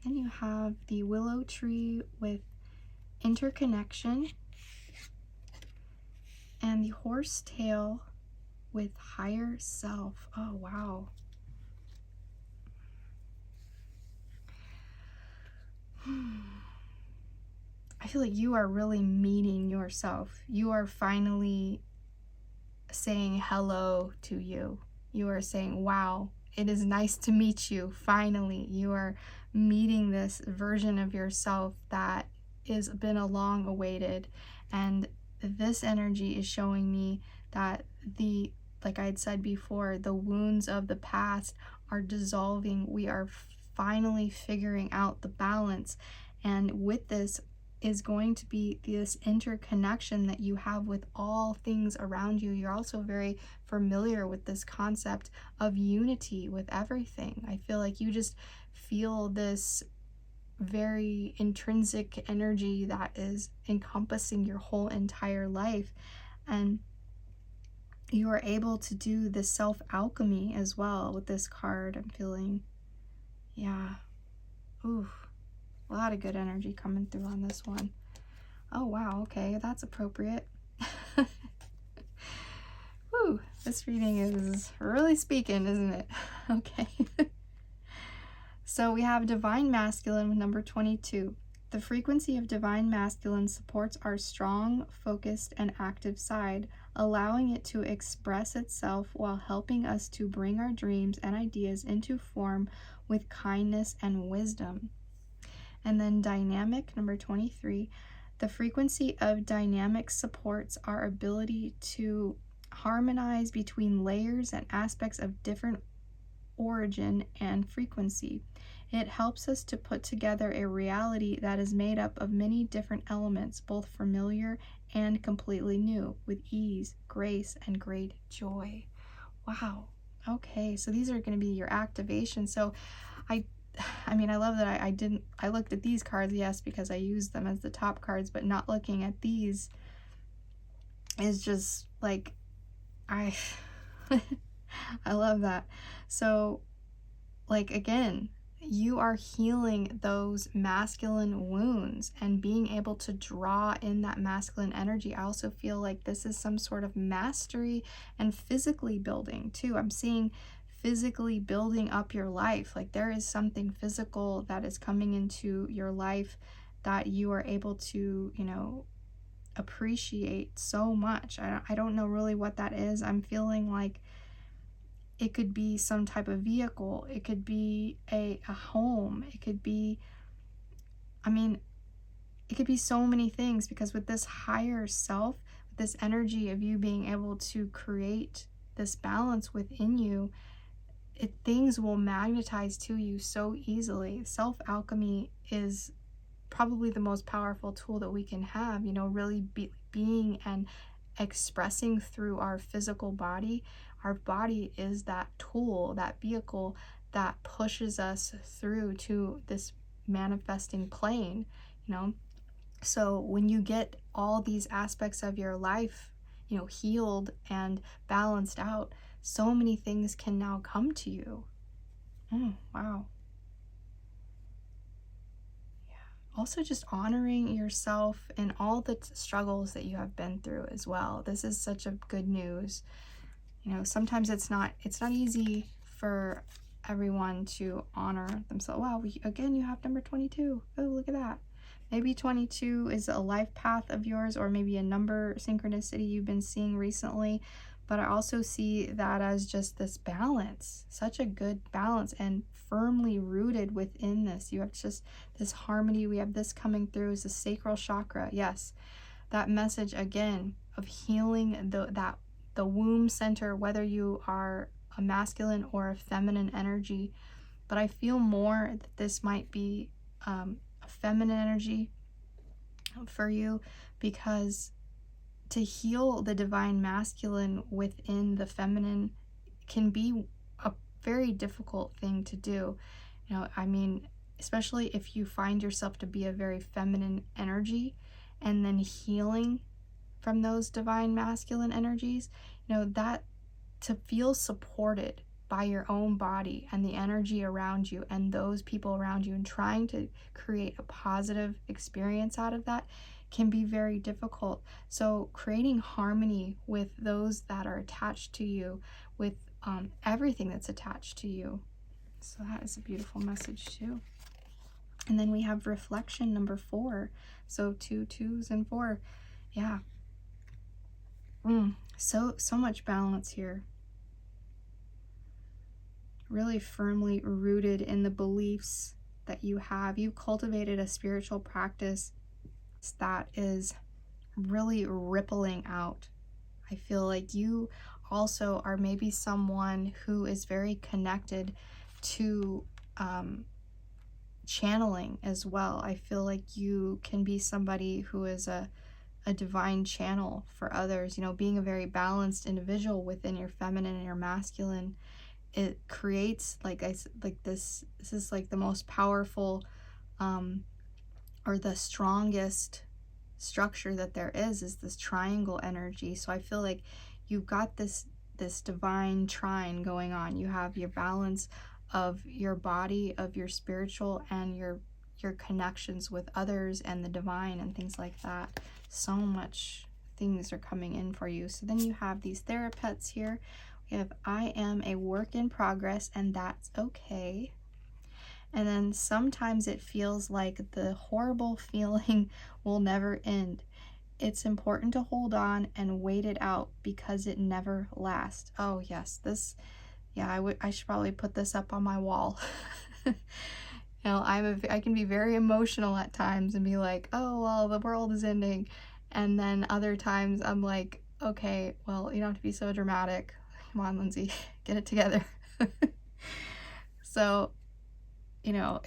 Then you have the willow tree with interconnection, and the horse tail with higher self. Oh, wow. I feel like you are really meeting yourself. You are finally saying hello to you. You are saying, wow, it is nice to meet you. Finally, you are meeting this version of yourself that has been a long awaited. And this energy is showing me that like I had said before, the wounds of the past are dissolving. We are finally figuring out the balance. And with this is going to be this interconnection that you have with all things around you. You're also very familiar with this concept of unity with everything. I feel like you just feel this very intrinsic energy that is encompassing your whole entire life, and you are able to do the self-alchemy as well with this card. I'm feeling, yeah, ooh, a lot of good energy coming through on this one. Oh wow, okay, that's appropriate. Woo, this reading is really speaking, isn't it? Okay. So we have Divine Masculine with number 22. The frequency of Divine Masculine supports our strong, focused, and active side, allowing it to express itself while helping us to bring our dreams and ideas into form with kindness and wisdom. And then Dynamic, number 23. The frequency of dynamic supports our ability to harmonize between layers and aspects of different origin and frequency. It helps us to put together a reality that is made up of many different elements, both familiar and completely new, with ease, grace, and great joy. Wow. Okay, so these are going to be your activations. So I mean, I love that I looked at these cards, yes, because I used them as the top cards, but not looking at these is just like, I love that. So, like, again, you are healing those masculine wounds and being able to draw in that masculine energy. I also feel like this is some sort of mastery and physically building too. I'm seeing physically building up your life. Like there is something physical that is coming into your life that you are able to, you know, appreciate so much. I don't know really what that is. I'm feeling like it could be some type of vehicle. It could be a home. It could be, I mean, it could be so many things, because with this higher self, this energy of you being able to create this balance within you, things will magnetize to you so easily. Self-alchemy is probably the most powerful tool that we can have, you know, really being and expressing through our physical body. Our body is that tool, that vehicle that pushes us through to this manifesting plane, you know. So when you get all these aspects of your life, you know, healed and balanced out, so many things can now come to you. Wow. also just honoring yourself and all the struggles that you have been through as well. This is such a good news. You know, sometimes it's not easy for everyone to honor themselves. Wow, again, you have number 22. Oh, look at that. Maybe 22 is a life path of yours, or maybe a number synchronicity you've been seeing recently. But I also see that as just this balance, such a good balance, and firmly rooted within this. You have just this harmony. We have this coming through as the sacral chakra. Yes, that message again of healing the womb center, whether you are a masculine or a feminine energy. But I feel more that this might be a feminine energy for you, because to heal the divine masculine within the feminine can be a very difficult thing to do. You know, I mean, especially if you find yourself to be a very feminine energy, and then healing from those divine masculine energies, you know, that to feel supported by your own body and the energy around you and those people around you, and trying to create a positive experience out of that can be very difficult. So creating harmony with those that are attached to you, with everything that's attached to you. So that is a beautiful message too. And then we have reflection number 4. So 2 2s and 4. Yeah. So much balance here. Really firmly rooted in the beliefs that you have. You cultivated a spiritual practice that is really rippling out. I feel like you also are maybe someone who is very connected to channeling as well. I feel like you can be somebody who is a divine channel for others. You know, being a very balanced individual within your feminine and your masculine, it creates this is like the most powerful or the strongest structure that there is this triangle energy. So I feel like you've got this divine trine going on. You have your balance of your body, of your spiritual, and your connections with others and the divine and things like that. So much things are coming in for you. So then you have these therapeutes here. We have I am a work in progress, and that's okay. And then sometimes it feels like the horrible feeling will never end. It's important to hold on and wait it out because it never lasts. Oh yes, this, yeah, I should probably put this up on my wall. You know, I can be very emotional at times and be like, oh well, the world is ending. And then other times I'm like, okay, well, you don't have to be so dramatic. Come on, Lindsay, get it together. So, you know,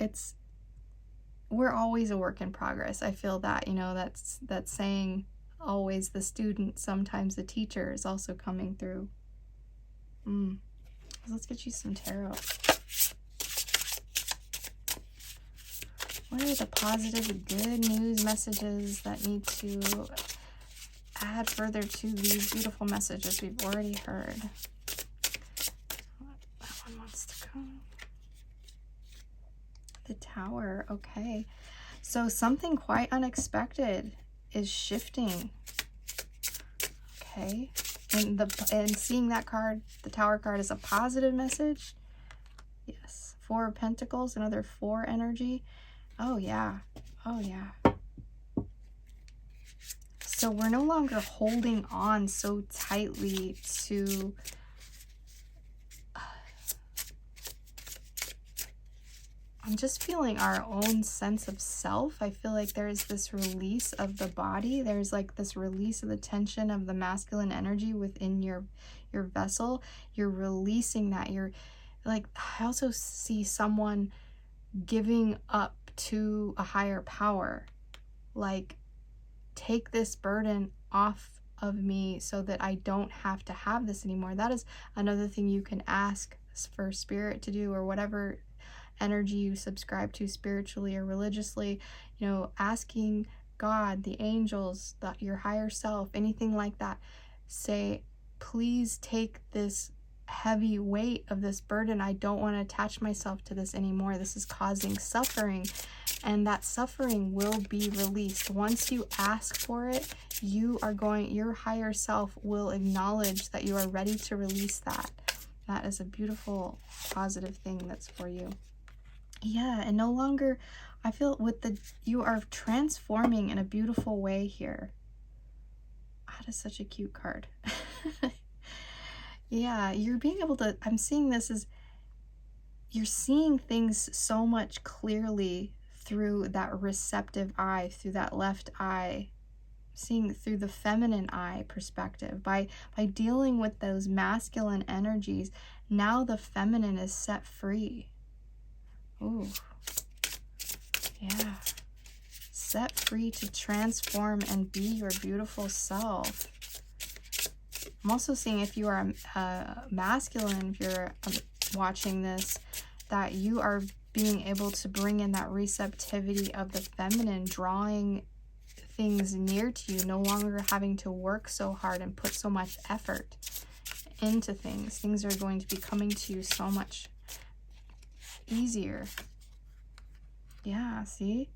we're always a work in progress. I feel that, you know, that's saying always the student, sometimes the teacher is also coming through. Let's get you some tarot. What are the positive, good news messages that need to add further to these beautiful messages we've already heard? That one wants to go. The Tower. Okay. So something quite unexpected is shifting. Okay. And seeing that card, the Tower card, is a positive message. Yes. 4 of Pentacles, another 4 energy. Oh yeah. Oh yeah. So we're no longer holding on so tightly to I'm just feeling our own sense of self. I feel like there's this release of the body. There's like this release of the tension of the masculine energy within your vessel. You're releasing that. You're like, I also see someone giving up to a higher power. Like, take this burden off of me so that I don't have to have this anymore. That is another thing you can ask for spirit to do, or whatever energy you subscribe to spiritually or religiously. You know, asking God, the angels, your higher self, anything like that. Say, please take this heavy weight of this burden. I don't want to attach myself to this anymore. This is causing suffering. And that suffering will be released. Once you ask for it, your higher self will acknowledge that you are ready to release that. That is a beautiful, positive thing that's for you. Yeah, and no longer, I feel you are transforming in a beautiful way here. That is such a cute card. Yeah, you're being able to, I'm seeing this as you're seeing things so much clearly through that receptive eye, through that left eye, seeing through the feminine eye perspective. By dealing with those masculine energies, now the feminine is set free. Ooh, yeah. Set free to transform and be your beautiful self. I'm also seeing if you are masculine, if you're watching this, that you are being able to bring in that receptivity of the feminine, drawing things near to you, no longer having to work so hard and put so much effort into things. Things are going to be coming to you so much easier. Yeah, see?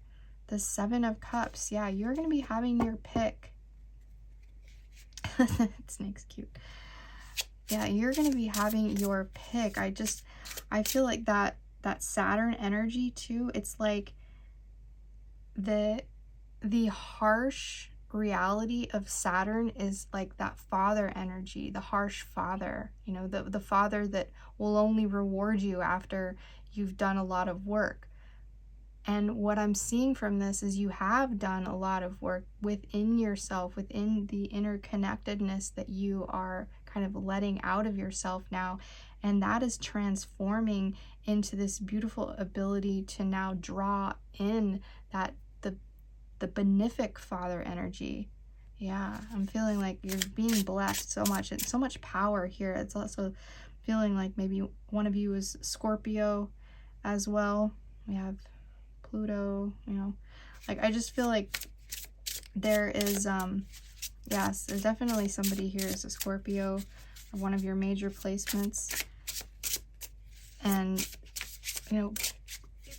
The Seven of Cups. Yeah, you're going to be having your pick. Snake's cute. Yeah, you're going to be having your pick. I feel like that Saturn energy too, it's like the harsh reality of Saturn is like that father energy, the harsh father, you know, the father that will only reward you after you've done a lot of work. And what I'm seeing from this is you have done a lot of work within yourself, within the interconnectedness that you are kind of letting out of yourself now. And that is transforming into this beautiful ability to now draw in that the benefic father energy. Yeah, I'm feeling like you're being blessed so much. It's so much power here. It's also feeling like maybe one of you is Scorpio as well. We have Pluto, you know, like I just feel like there is yes, there's definitely somebody here is a Scorpio, or one of your major placements. And you know,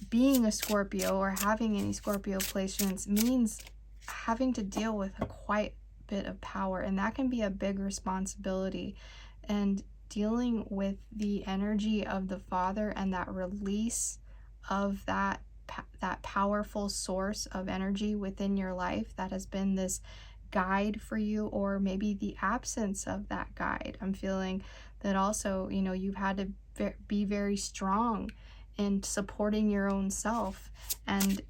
being a Scorpio or having any Scorpio placements means having to deal with quite bit of power, and that can be a big responsibility. And dealing with the energy of the father and that release of that powerful source of energy within your life that has been this guide for you, or maybe the absence of that guide. I'm feeling that also, you know, you've had to be very strong in supporting your own self. And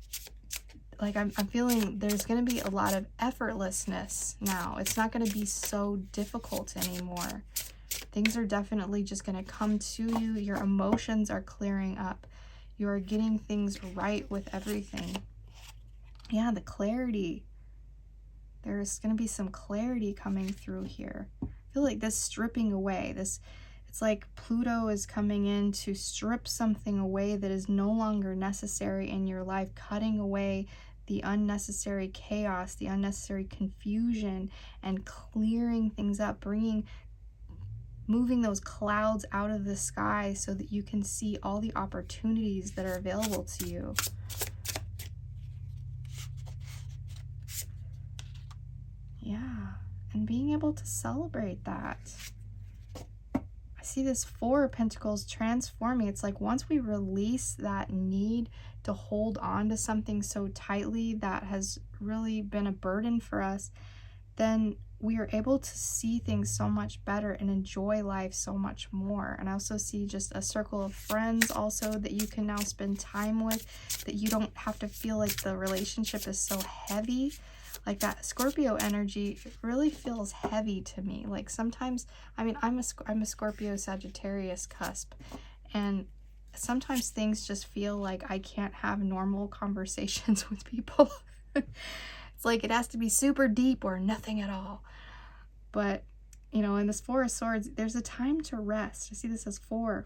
like I'm feeling there's going to be a lot of effortlessness now. It's not going to be so difficult anymore. Things are definitely just going to come to you. Your emotions are clearing up. You are getting things right with everything. Yeah, the clarity. There's going to be some clarity coming through here. I feel like this stripping away, it's like Pluto is coming in to strip something away that is no longer necessary in your life, cutting away the unnecessary chaos, the unnecessary confusion, and clearing things up, moving those clouds out of the sky so that you can see all the opportunities that are available to you. Yeah, and being able to celebrate that. I see this Four of Pentacles transforming. It's like once we release that need to hold on to something so tightly that has really been a burden for us, then we are able to see things so much better and enjoy life so much more. And I also see just a circle of friends also that you can now spend time with, that you don't have to feel like the relationship is so heavy. Like that Scorpio energy really feels heavy to me. Like sometimes, I mean, I'm a Scorpio Sagittarius cusp, and sometimes things just feel like I can't have normal conversations with people. It's like it has to be super deep or nothing at all. But, you know, in this Four of Swords, there's a time to rest. I see this as four.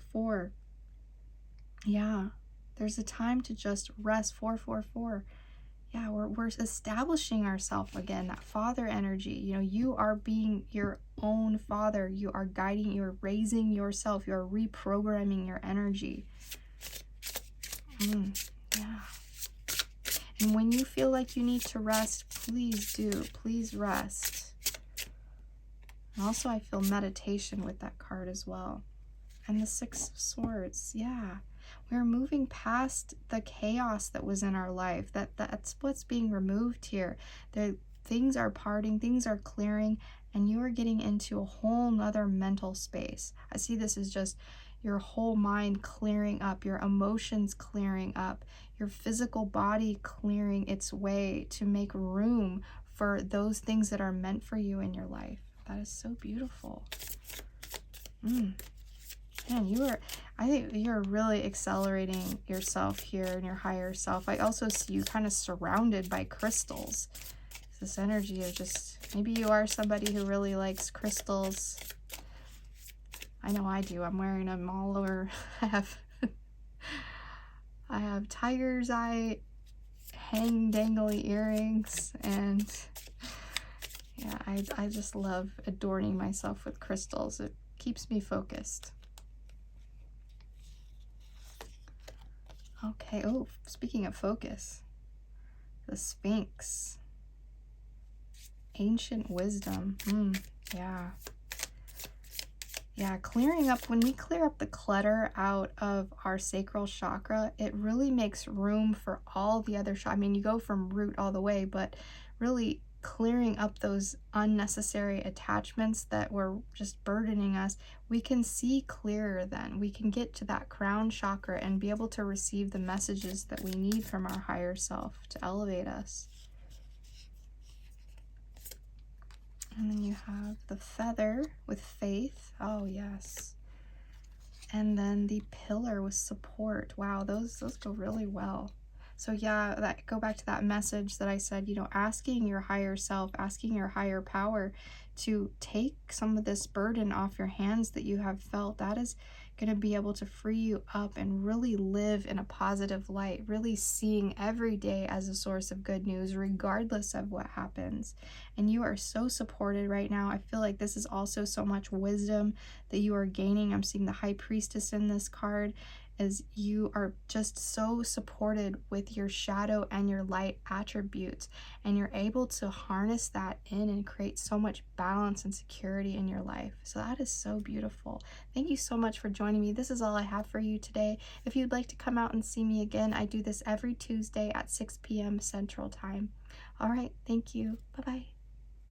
Yeah, there's a time to just rest. 4. Yeah, we're establishing ourselves again, that father energy. You know, you are being your own father. You are guiding, you're raising yourself. You're reprogramming your energy. Yeah. And when you feel like you need to rest, please do. Please rest. And also I feel meditation with that card as well. And the Six of Swords, yeah. We're moving past the chaos that was in our life. That's what's being removed here. Things are parting, things are clearing, and you are getting into a whole nother mental space. I see this as just your whole mind clearing up, your emotions clearing up, your physical body clearing its way to make room for those things that are meant for you in your life. That is so beautiful. Man, I think you're really accelerating yourself here and your higher self. I also see you kind of surrounded by crystals. This energy of just, maybe you are somebody who really likes crystals. I know I do. I'm wearing them all over. I have tiger's eye dangly earrings, and yeah, I just love adorning myself with crystals. It keeps me focused. Okay, oh, speaking of focus, the Sphinx. Ancient wisdom. Yeah. Yeah, clearing up, when we clear up the clutter out of our sacral chakra, it really makes room for all the other chakras. I mean, you go from root all the way, but really clearing up those unnecessary attachments that were just burdening us, we can see clearer then. We can get to that crown chakra and be able to receive the messages that we need from our higher self to elevate us. And then you have the feather with faith. Oh, yes. And then the pillar with support. Wow, those go really well. So yeah, go back to that message that I said, you know, asking your higher self, asking your higher power to take some of this burden off your hands that you have felt, that is going to be able to free you up and really live in a positive light, really seeing every day as a source of good news, regardless of what happens. And you are so supported right now. I feel like this is also so much wisdom that you are gaining. I'm seeing the High Priestess in this card, as you are just so supported with your shadow and your light attributes, and you're able to harness that in and create so much balance and security in your life. So that is so beautiful. Thank you so much for joining me. This is all I have for you today. If you'd like to come out and see me again, I do this every Tuesday at 6 p.m. Central Time. All right, thank you. Bye-bye.